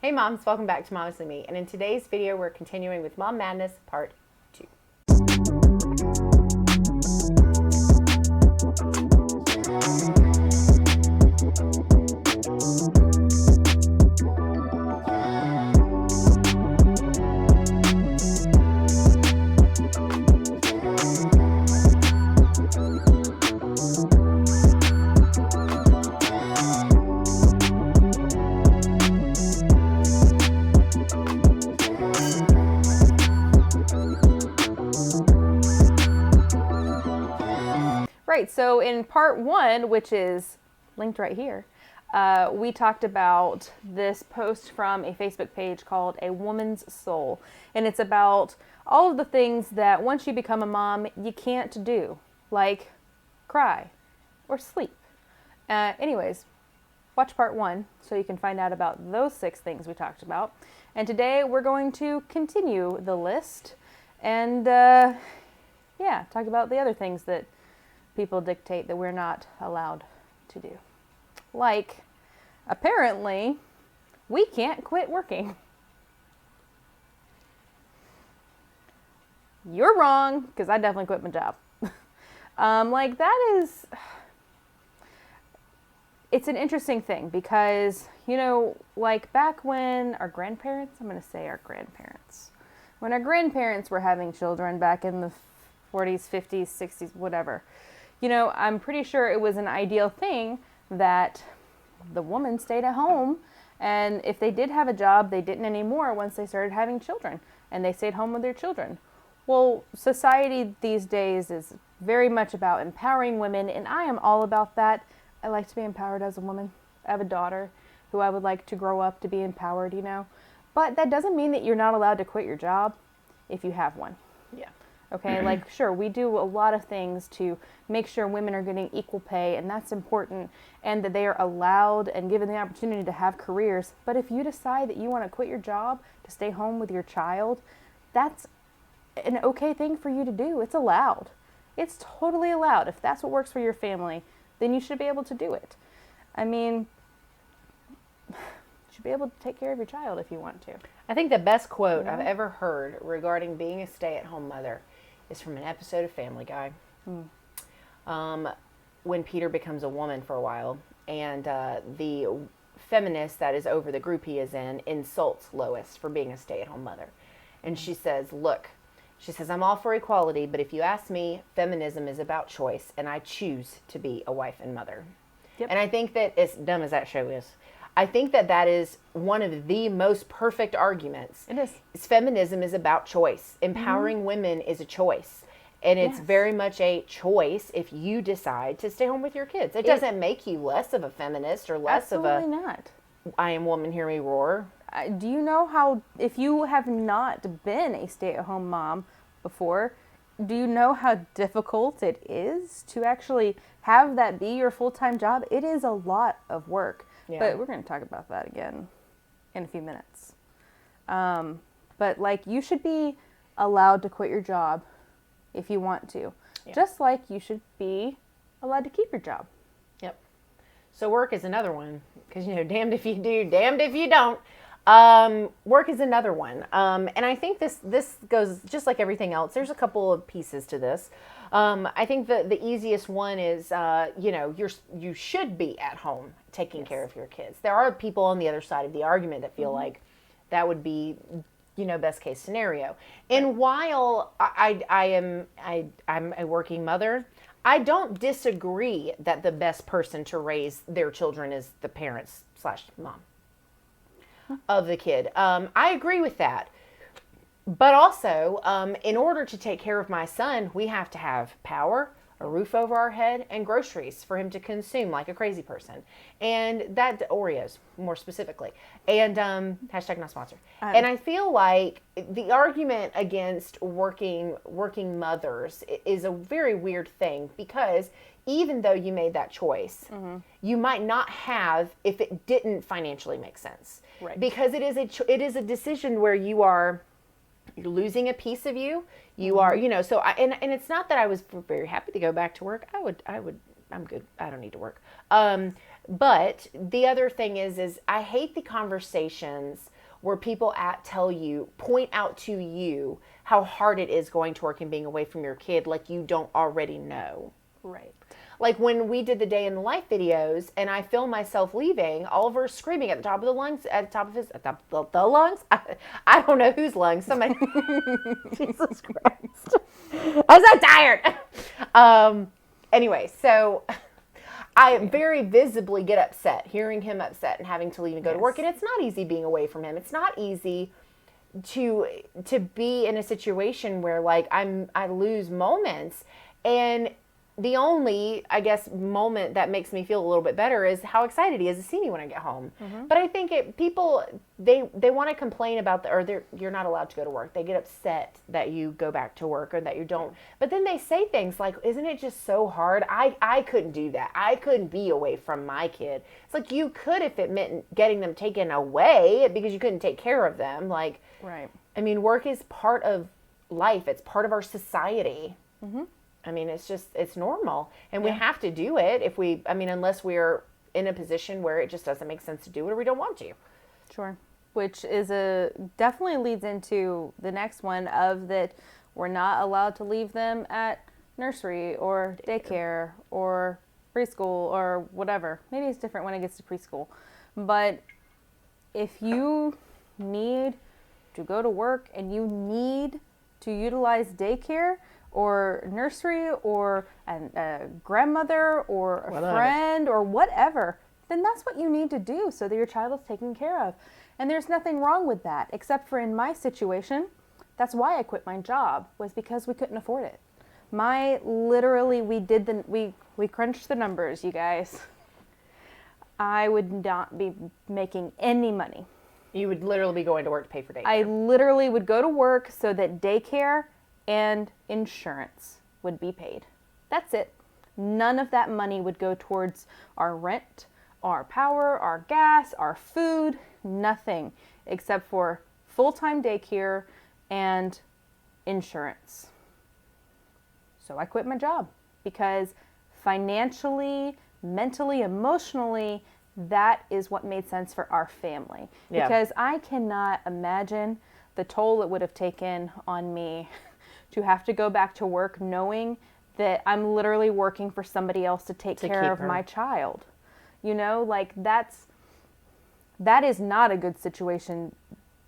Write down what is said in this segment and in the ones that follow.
Hey moms, welcome back to Momestly Me. And in today's video, we're continuing with Mom Madness Part 2. Right, so in part 1, which is linked right here, we talked about this post from a Facebook page called A Woman's Soul. And it's about all of the things that once you become a mom, you can't do, like cry or sleep. Anyways, watch part 1 so you can find out about those 6 things we talked about. And today we're going to continue the list and, talk about the other things that people dictate that we're not allowed to do. Like, apparently, we can't quit working. You're wrong, because I definitely quit my job. It's an interesting thing because, like back when our grandparents, when our grandparents were having children back in the 40s, 50s, 60s, whatever, I'm pretty sure it was an ideal thing that the woman stayed at home, and if they did have a job, they didn't anymore once they started having children, and they stayed home with their children. Well, society these days is very much about empowering women, and I am all about that. I like to be empowered as a woman. I have a daughter who I would like to grow up to be empowered, But that doesn't mean that you're not allowed to quit your job if you have one. Yeah. Okay, sure, we do a lot of things to make sure women are getting equal pay, and that's important, and that they are allowed and given the opportunity to have careers. But if you decide that you want to quit your job to stay home with your child, that's an okay thing for you to do. It's allowed. It's totally allowed. If that's what works for your family, then you should be able to do it. You should be able to take care of your child if you want to. I think the best quote I've ever heard regarding being a stay-at-home mother is from an episode of Family Guy. When Peter becomes a woman for a while, and the feminist that is over the group he is in insults Lois for being a stay-at-home mother. And she says, I'm all for equality, but if you ask me, feminism is about choice, and I choose to be a wife and mother. Yep. And I think that, as dumb as that show is, I think that is one of the most perfect arguments. It is. Feminism is about choice. Empowering women is a choice. And it's very much a choice if you decide to stay home with your kids. It doesn't make you less of a feminist or less of a... Absolutely not. I am woman, hear me roar. Do you know how, if you have not been a stay-at-home mom before, do you know how difficult it is to actually have that be your full-time job? It is a lot of work. Yeah. But we're going to talk about that again in a few minutes. But you should be allowed to quit your job if you want to. Yeah. Just like you should be allowed to keep your job. Yep. So work is another one. Because, damned if you do, damned if you don't. Work is another one. And I think this goes just like everything else. There's a couple of pieces to this. I think the easiest one is, you should be at home taking care of your kids. There are people on the other side of the argument that feel like that would be, best case scenario. And while I'm a working mother, I don't disagree that the best person to raise their children is the parents / mom of the kid. I agree with that. But also, in order to take care of my son, we have to have power, a roof over our head, and groceries for him to consume like a crazy person. And that, Oreos, more specifically. And hashtag not sponsored. And I feel like the argument against working mothers is a very weird thing, because even though you made that choice, you might not have if it didn't financially make sense. Right. Because it is a decision where you're losing a piece of you. You are, so and it's not that I was very happy to go back to work. I'm good. I don't need to work. But the other thing is I hate the conversations where people point out to you how hard it is going to work and being away from your kid like you don't already know. Right. Like when we did the day in the life videos and I filmed myself leaving, Oliver screaming at the top of the lungs, at the top of the lungs. I don't know whose lungs. Somebody. Jesus Christ. I'm so tired. Anyway, so I very visibly get upset hearing him upset and having to leave and go to work. And it's not easy being away from him. It's not easy to be in a situation where like I lose moments. And the only, I guess, moment that makes me feel a little bit better is how excited he is to see me when I get home. But I think people, they want to complain about you're not allowed to go to work. They get upset that you go back to work or that you don't. But then they say things like, isn't it just so hard? I couldn't do that. I couldn't be away from my kid. It's like you could if it meant getting them taken away because you couldn't take care of them. Like, Right. I mean, work is part of life. It's part of our society. I mean, it's normal. And we have to do it unless we're in a position where it just doesn't make sense to do it or we don't want to. Sure. Which is definitely leads into the next one of that we're not allowed to leave them at nursery or daycare or preschool or whatever. Maybe it's different when it gets to preschool. But if you need to go to work and you need to utilize daycare or nursery or a grandmother or a friend or whatever, then that's what you need to do so that your child is taken care of. And there's nothing wrong with that, except for in my situation, that's why I quit my job, was because we couldn't afford it. We crunched the numbers, you guys. I would not be making any money. You would literally be going to work to pay for daycare. I literally would go to work so that daycare and insurance would be paid. That's it. None of that money would go towards our rent, our power, our gas, our food, nothing except for full-time daycare and insurance. So I quit my job because financially, mentally, emotionally, that is what made sense for our family. Yeah. Because I cannot imagine the toll it would have taken on me to have to go back to work knowing that I'm literally working for somebody else to take care of my child. You know, like that is not a good situation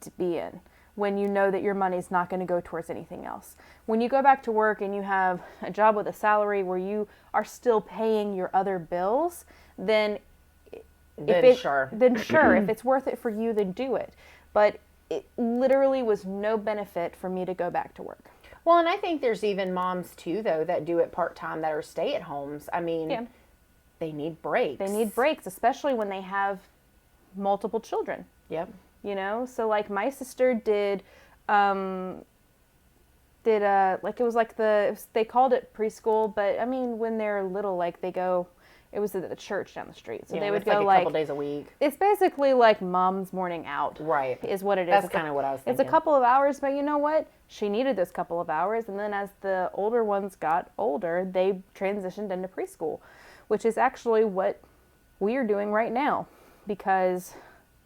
to be in when you know that your money's not going to go towards anything else. When you go back to work and you have a job with a salary where you are still paying your other bills, then sure, if it's worth it for you, then do it. But it literally was no benefit for me to go back to work. Well, and I think there's even moms too, though, that do it part-time that are stay-at-homes. I mean, they need breaks. They need breaks, especially when they have multiple children. Yep. You know, so like my sister they called it preschool, but I mean, when they're little, like it was at the church down the street. So they would go like a couple days a week. It's basically like mom's morning out. Right. Is what it is. That's kind of what I was thinking. It's a couple of hours, but you know what? She needed those couple of hours. And then as the older ones got older, they transitioned into preschool, which is actually what we are doing right now because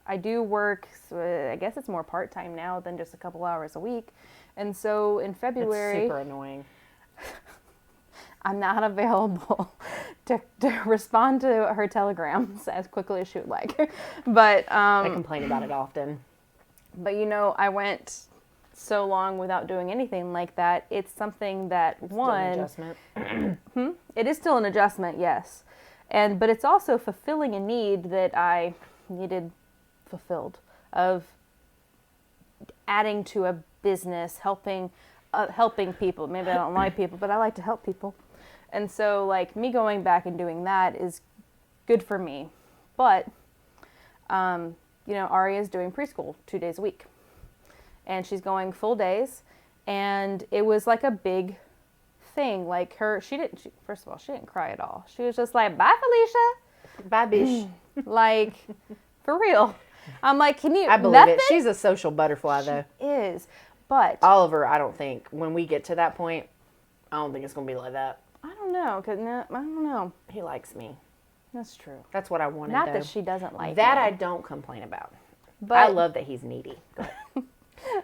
I do work, so I guess it's more part-time now than just a couple hours a week. And so in February... It's super annoying. I'm not available to respond to her telegrams as quickly as she would like. But I complain about it often. But you know, I went so long without doing anything like that. It's something that Still an adjustment. It is still an adjustment, yes. But it's also fulfilling a need that I needed fulfilled, of adding to a business, helping people. Maybe I don't like people, but I like to help people. And so like me going back and doing that is good for me. But, you know, Ari is doing preschool 2 days a week and she's going full days. And it was like a big thing. Like first of all, she didn't cry at all. She was just like, bye, Felicia. Bye, bish. Like, for real. I'm like, can you? I believe it. She's a social butterfly, though. She is. But Oliver, I don't think, when we get to that point, I don't think it's going to be like that. I don't know. I don't know. He likes me. That's true. That's what I wanted. Not though. that she doesn't like that. me. I don't complain about. But I love that he's needy. Go ahead.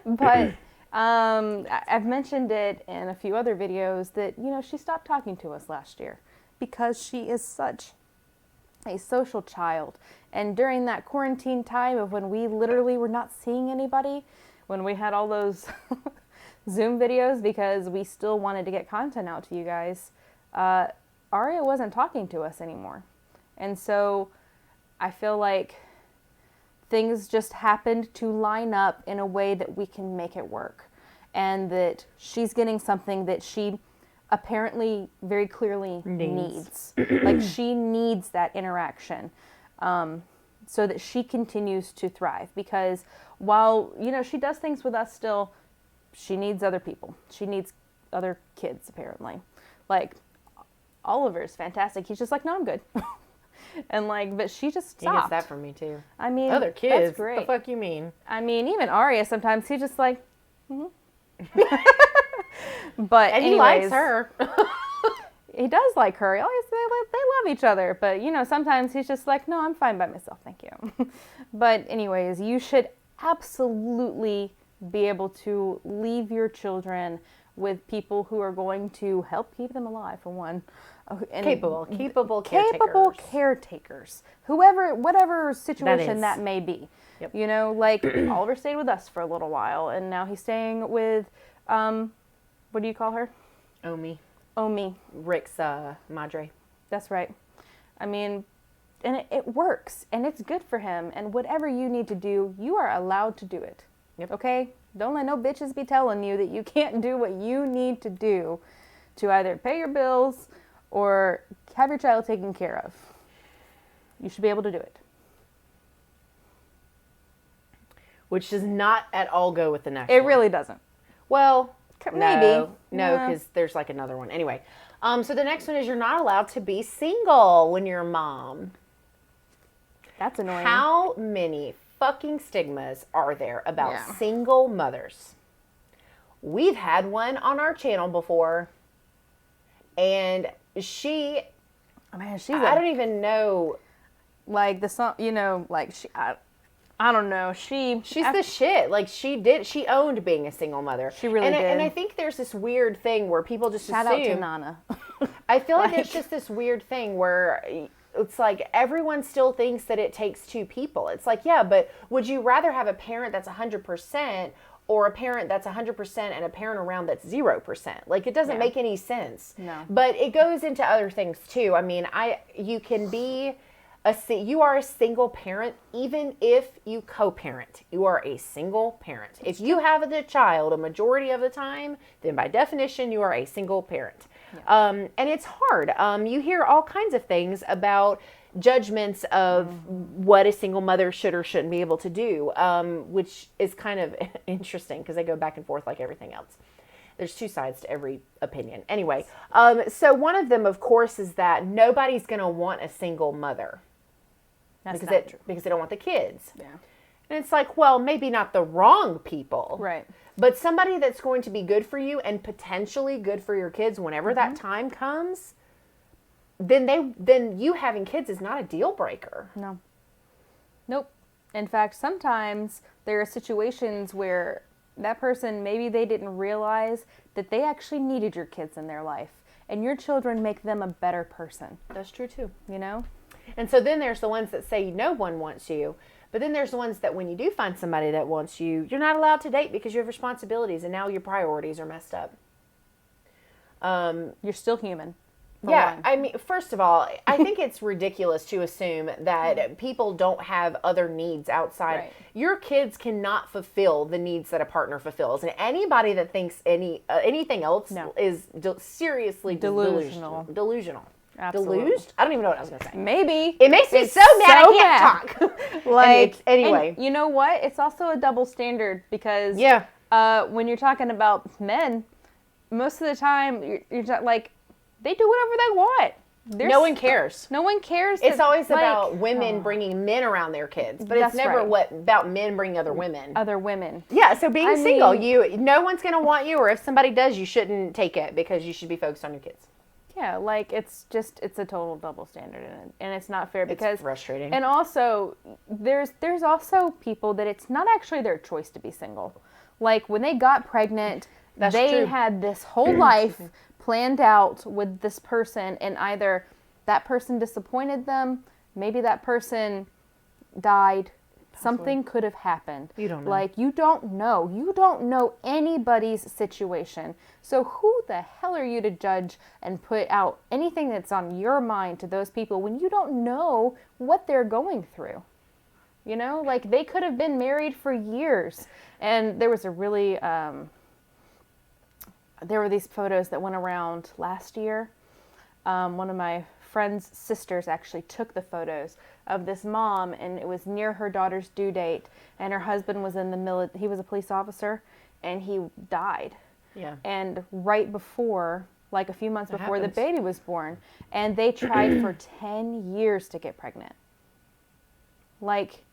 But I've mentioned it in a few other videos that, you know, she stopped talking to us last year because she is such a social child. And during that quarantine time of when we literally were not seeing anybody, when we had all those Zoom videos because we still wanted to get content out to you guys, Aria wasn't talking to us anymore. And so I feel like things just happened to line up in a way that we can make it work. And that she's getting something that she apparently very clearly needs. Like she needs that interaction so that she continues to thrive. Because while, you know, she does things with us still, she needs other people. She needs other kids, apparently. Like, Oliver's fantastic. He's just like, no, I'm good. And like, but she just stopped. He gets that from me too. I mean, other kids. that's great. The fuck you mean? I mean, even Aria sometimes he's just like, but And anyways, he likes her. He does like her. They love each other. But you know, sometimes he's just like, no, I'm fine by myself, thank you. But anyways, you should absolutely be able to leave your children with people who are going to help keep them alive, for one. And capable caretakers. Whatever situation that may be. Yep. You know, like Oliver stayed with us for a little while, and now he's staying with, what do you call her? Omi. Rick's madre. That's right. I mean, and it works, and it's good for him, and whatever you need to do, you are allowed to do it. Yep. Okay? Don't let no bitches be telling you that you can't do what you need to do to either pay your bills or have your child taken care of. You should be able to do it. Which does not at all go with the next It one. really doesn't. Well, maybe. No, because there's like another one. Anyway, so the next one is you're not allowed to be single when you're a mom. That's annoying. How many fucking stigmas are there about single mothers? We've had one on our channel before, and she, Man, I don't even know. Like the song, you know, like I don't know. She's the shit. Like she owned being a single mother. She really did. And I think there's this weird thing where people just Shout assume. out to Nana. I feel like there's just this weird thing where it's like everyone still thinks that it takes two people. It's like, yeah, but would you rather have a parent that's 100% or a parent that's 100% and a parent around that's 0%? Like, it doesn't make any sense. No. But it goes into other things too. I mean, you can be you are a single parent even if you co-parent. You are a single parent. If you have the child a majority of the time, then by definition you are a single parent. Yeah. And it's hard. You hear all kinds of things about judgments of what a single mother should or shouldn't be able to do, which is kind of interesting because they go back and forth like everything else. There's two sides to every opinion. Anyway, so one of them, of course, is that nobody's going to want a single mother. That's Because they don't want the kids. Yeah. And it's like, well, maybe not the wrong people. Right. But somebody that's going to be good for you and potentially good for your kids whenever that time comes, then you having kids is not a deal breaker. No. Nope. In fact, sometimes there are situations where that person, maybe they didn't realize that they actually needed your kids in their life. And your children make them a better person. That's true too. You know? And so then there's the ones that say no one wants you. But then there's the ones that when you do find somebody that wants you, you're not allowed to date because you have responsibilities and now your priorities are messed up. You're still human. Yeah, I mean, first of all, I think it's ridiculous to assume that people don't have other needs outside. Right. Your kids cannot fulfill the needs that a partner fulfills. And anybody that thinks anything else is seriously delusional. Absolutely. Deluged? I don't even know what I was going to say. Maybe. It makes me so mad I can't talk. Like, anyway. And you know what? It's also a double standard because when you're talking about men, most of the time, you're just like, they do whatever they want. No one cares. No one cares. It's always about women bringing men around their kids, but it's never about men bringing other women. Other women. Yeah, so being single, no one's going to want you, or if somebody does, you shouldn't take it because you should be focused on your kids. Yeah, like it's a total double standard, and it's not fair because It's frustrating. And also, there's also people that it's not actually their choice to be single. Like when they got pregnant, That's they true. had this whole life planned out with this person, and either that person disappointed them, maybe that person died. Something could have happened. You don't know. Like, you don't know. You don't know anybody's situation. So who the hell are you to judge and put out anything that's on your mind to those people when you don't know what they're going through? You know, like they could have been married for years. And there was a really, there were these photos that went around last year. One of my friend's sisters actually took the photos of this mom, and it was near her daughter's due date, and her husband was in the military. He was a police officer, and he died. Yeah. And right before, like a few months That before happens. the baby was born, and they tried for 10 years to get pregnant. Like,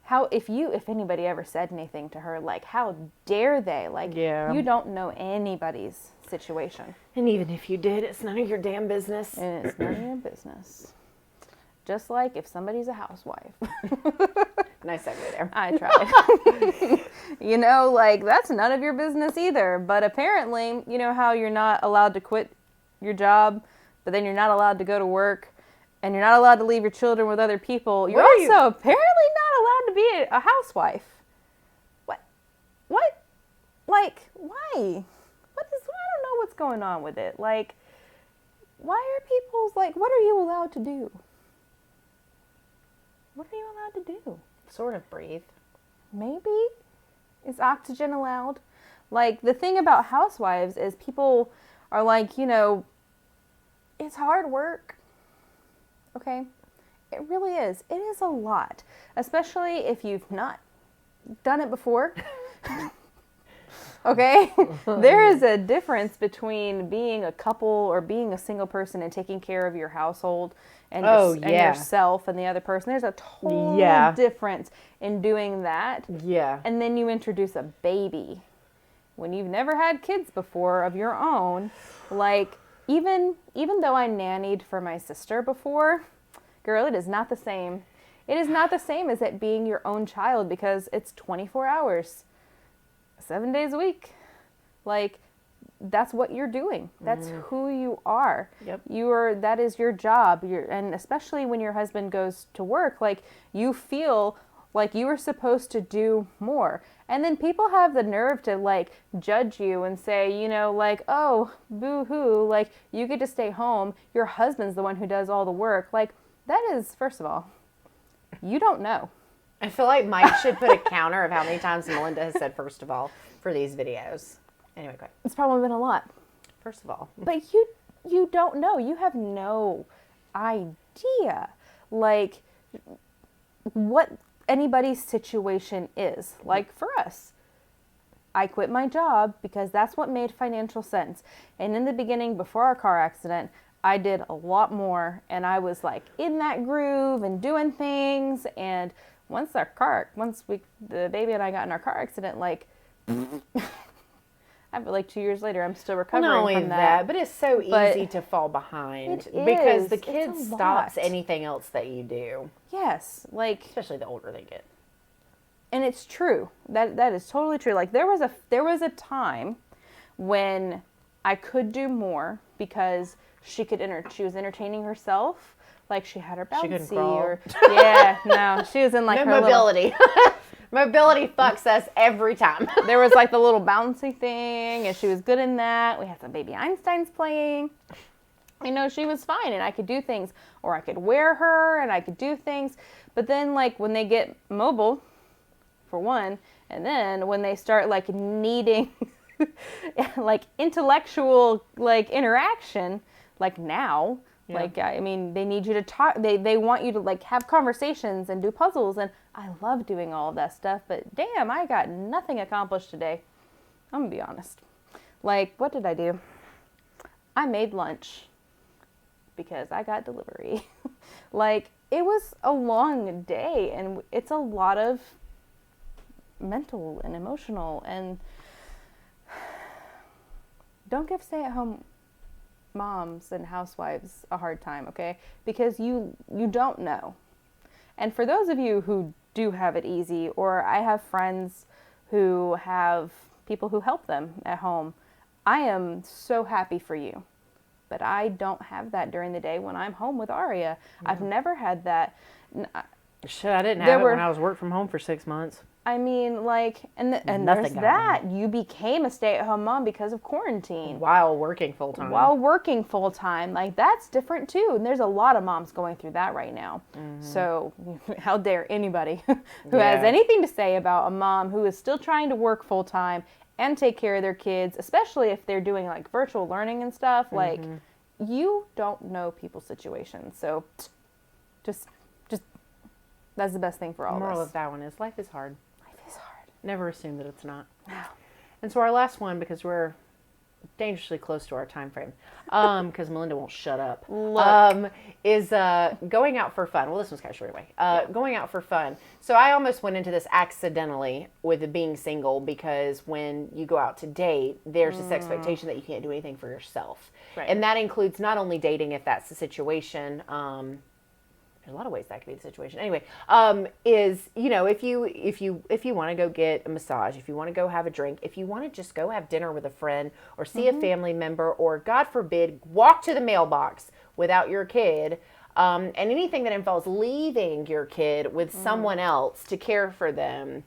how, if anybody ever said anything to her, like, how dare they? Like, Yeah. you don't know anybody's situation. And even if you did, it's none of your damn business. And it's none of your business. Just like if somebody's a housewife. Nice segue there. I tried. You know, like, that's none of your business either. But apparently, you know how you're not allowed to quit your job, but then you're not allowed to go to work, and you're not allowed to leave your children with other people. You're Where are you? also apparently not allowed to be a housewife. What? What? Like, why? I don't know what's going on with it. Like, why are people's, like, what are you allowed to do? What are you allowed to do? Sort of breathe. Maybe? Is oxygen allowed? Like, the thing about housewives is people are like, you know, it's hard work. Okay? It really is. It is a lot. Especially if you've not done it before. Okay? There is a difference between being a couple or being a single person and taking care of your household and, and yourself and the other person. There's a total difference in doing that. Yeah. And then you introduce a baby when you've never had kids before of your own. Like, even though I nannied for my sister before, girl, it is not the same. It is not the same as it being your own child because it's 24 hours. 7 days a week. Like, that's what you're doing. That's who you are. Yep. That is your job. And especially when your husband goes to work, like, you feel like you are supposed to do more. And then people have the nerve to, like, judge you and say, you know, like, oh, boo-hoo, like, you get to stay home. Your husband's the one who does all the work. Like, that is, first of all, you don't know. I feel like Mike should put a counter of how many times Melinda has said, first of all, for these videos. Anyway, go ahead. It's probably been a lot. First of all. But you don't know. You have no idea, like, what anybody's situation is. Like, for us, I quit my job because that's what made financial sense. And in the beginning, before our car accident, I did a lot more, and I was, like, in that groove and doing things. And once the baby and I got in our car accident, like, I feel like 2 years later, I'm still recovering Not only from that. but it's so easy to fall behind because the kid stops anything else that you do. Yes, like, Especially the older they get. and it's true. That is totally true. Like, there was a time when I could do more because she was entertaining herself. Like, she had her bouncy, couldn't crawl. no, she was in like No her mobility. Mobility fucks us every time. There was like the little bouncy thing, and she was good in that. We had some baby Einsteins playing. You know, she was fine, and I could do things, or I could wear her, and I could do things. But then, like, when they get mobile, for one, and then when they start, like, needing, like, intellectual, like, interaction, like, now, like, I mean, they need you to talk. They want you to, like, have conversations and do puzzles, and I love doing all of that stuff, but damn, I got nothing accomplished today. I'm gonna be honest. Like, what did I do? I made lunch because I got delivery. Like, it was a long day, and it's a lot of mental and emotional, and don't give stay-at-home moms and housewives a hard time, okay? Because you don't know. And for those of you who do have it easy, or I have friends who have people who help them at home, I am so happy for you. But I don't have that during the day when I'm home with Aria. I've never had that. Shit, I didn't have it when I was work from home for 6 months. I mean, like, and there's that. You became a stay-at-home mom because of quarantine. While working full-time. Like, that's different, too. And there's a lot of moms going through that right now. Mm-hmm. So how dare anybody who has anything to say about a mom who is still trying to work full-time and take care of their kids, especially if they're doing, like, virtual learning and stuff. Like, you don't know people's situations. So just that's the best thing for all of us. The moral of that one is life is hard. Never assume that it's not. No. And so our last one, because we're dangerously close to our time frame, because Melinda won't shut up, is going out for fun. Well, this one's kind of short anyway. Going out for fun. So I almost went into this accidentally with being single, because when you go out to date, there's this expectation that you can't do anything for yourself. Right. And that includes not only dating, if that's the situation, there's a lot of ways that could be the situation. Anyway, is, you know, if you want to go get a massage, if you want to go have a drink, if you want to just go have dinner with a friend or see a family member, or God forbid, walk to the mailbox without your kid, and anything that involves leaving your kid with someone else to care for them,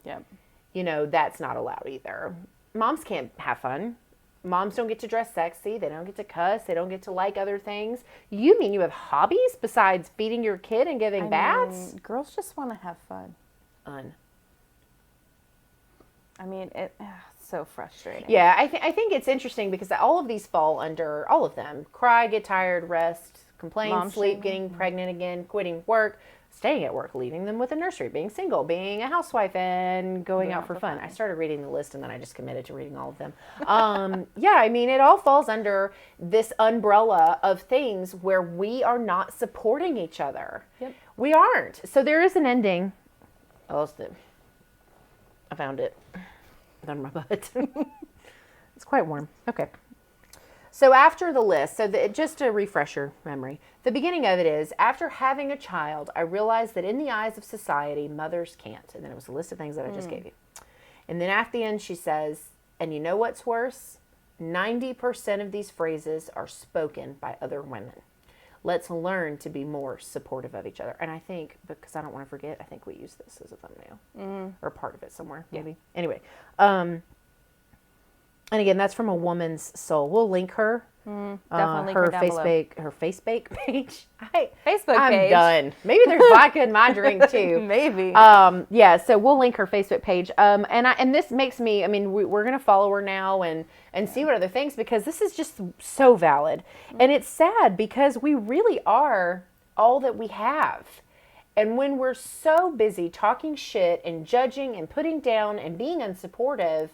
you know, that's not allowed either. Moms can't have fun. Moms don't get to dress sexy. They don't get to cuss. They don't get to like other things. You mean you have hobbies besides feeding your kid and giving baths? Girls just want to have fun. I mean, it's so frustrating. Yeah, I think it's interesting because all of these fall under, all of them: cry, get tired, rest, complain, sleep, getting pregnant again, quitting work, staying at work, leaving them with a nursery, being single, being a housewife, and going out for fun. I started reading the list and then I just committed to reading all of them. Yeah, I mean, it all falls under this umbrella of things where we are not supporting each other. Yep. We aren't. So there is an ending. I lost it. I found it. Under my butt. It's quite warm. Okay. So after the list, just a refresher memory, the beginning of it is, after having a child, I realized that in the eyes of society, mothers can't. And then it was a list of things that I just gave you. And then at the end, she says, and you know what's worse? 90% of these phrases are spoken by other women. Let's learn to be more supportive of each other. And I think, because I don't want to forget, I think we use this as a thumbnail. Or part of it somewhere, maybe. Anyway. And again, that's from A Woman's Soul. We'll link her. Definitely her down below. Her Facebook page. I'm done. Maybe there's vodka in my drink too. Maybe. Yeah. So we'll link her Facebook page. And this makes me. I mean, we're gonna follow her now and see what other things, because this is just so valid. And it's sad because we really are all that we have. And when we're so busy talking shit and judging and putting down and being unsupportive.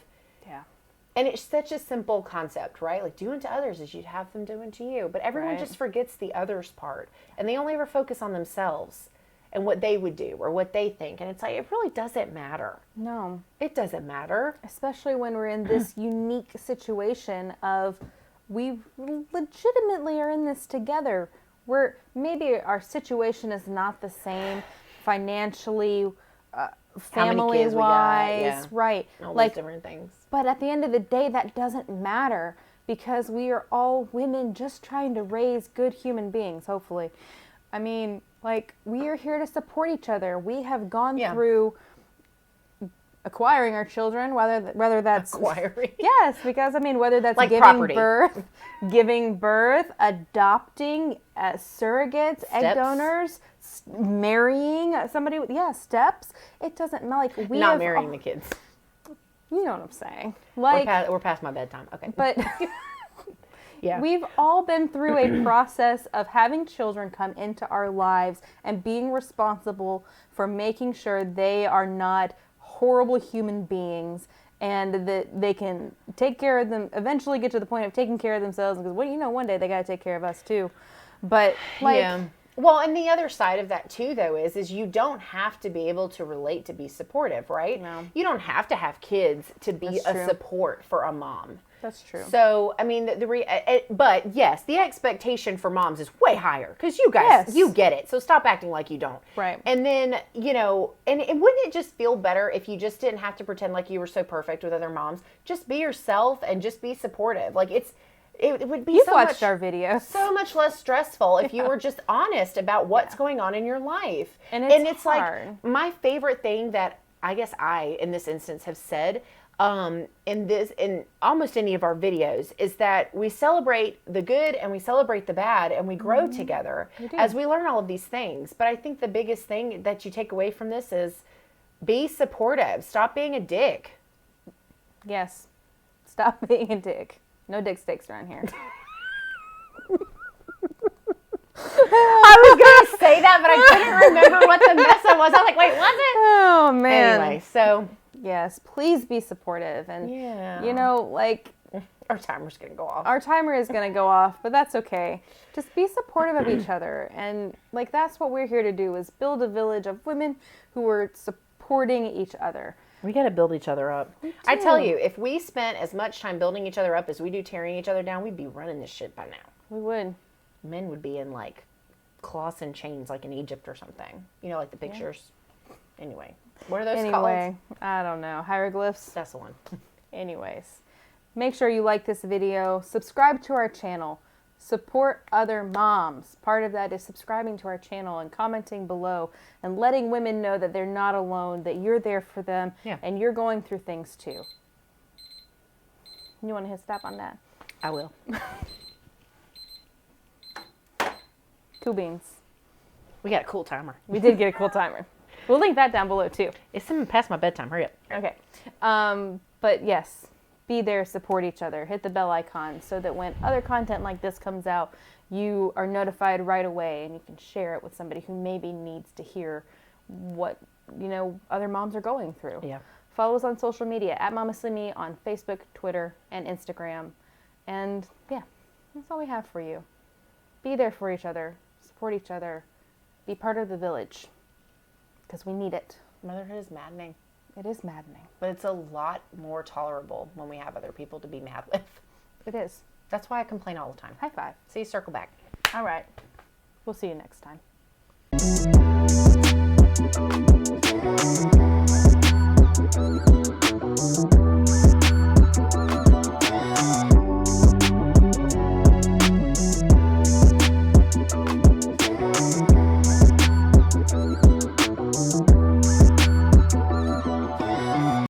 And it's such a simple concept, right? Like, do unto others as you'd have them do unto you. But everyone just forgets the others part. And they only ever focus on themselves and what they would do or what they think. And it's like, it really doesn't matter. No. It doesn't matter. Especially when we're in this unique situation of, we legitimately are in this together. Maybe our situation is not the same financially, family-wise, right? All these different things. But at the end of the day, that doesn't matter, because we are all women just trying to raise good human beings, hopefully. I mean, like, we are here to support each other. We have gone through acquiring our children, whether that's acquiring. Yes, because I mean, whether that's like giving birth, adopting, surrogates, egg donors, marrying somebody with steps. It doesn't matter. Like, we not marrying the kids. You know what I'm saying? Like, we're past my bedtime. Okay, but we've all been through a process of having children come into our lives and being responsible for making sure they are not horrible human beings, and that they can take care of them, eventually get to the point of taking care of themselves, because one day they got to take care of us too. But like, Well, and the other side of that too, though, is you don't have to be able to relate to be supportive, right? No. You don't have to have kids to be That's a true. support for a mom. That's true. So, I mean, but yes, the expectation for moms is way higher because you guys, Yes. you get it. So stop acting like you don't. Right. And then, you know, and wouldn't it just feel better if you just didn't have to pretend like you were so perfect with other moms? Just be yourself and just be supportive. Like it would be You've so watched much, our videos. so much less stressful if you were just honest about what's going on in your life. And it's like hard. my favorite thing that I guess I, in this instance, have said in almost any of our videos is that we celebrate the good and we celebrate the bad and we grow together as we learn all of these things. But I think the biggest thing that you take away from this is be supportive. Stop being a dick. Yes. Stop being a dick. No dick sticks around here. I was going to say that, but I couldn't remember what the mess I was. I was like, wait, was it? Oh, man. Anyway, so. Yes, please be supportive. And, Yeah. you know, like, Our timer's going to go off. our timer is going to go off, but that's okay. Just be supportive of each other. And, like, that's what we're here to do, is build a village of women who are supporting each other. We got to build each other up. I tell you, if we spent as much time building each other up as we do tearing each other down, we'd be running this shit by now. We would. Men would be in, like, cloths and chains, like in Egypt or something. You know, like the pictures. Anyway. What are those Anyway, called? I don't know. Hieroglyphs? That's the one. Anyways, make sure you like this video, subscribe to our channel, support other moms. Part of that is subscribing to our channel and commenting below and letting women know that they're not alone, that you're there for them, and you're going through things too. You want to hit stop on that? I will. Cool beans. We got a cool timer. We did get a cool timer. We'll link that down below too. It's past my bedtime. Hurry up. Okay. But yes, be there, support each other. Hit the bell icon so that when other content like this comes out, you are notified right away and you can share it with somebody who maybe needs to hear what, you know, other moms are going through. Yeah. Follow us on social media at Momestly on Facebook, Twitter, and Instagram. And yeah, that's all we have for you. Be there for each other, support each other, be part of the village. Because we need it. Motherhood is maddening. It is maddening. But it's a lot more tolerable when we have other people to be mad with. It is. That's why I complain all the time. High five. See, circle back. All right. We'll see you next time.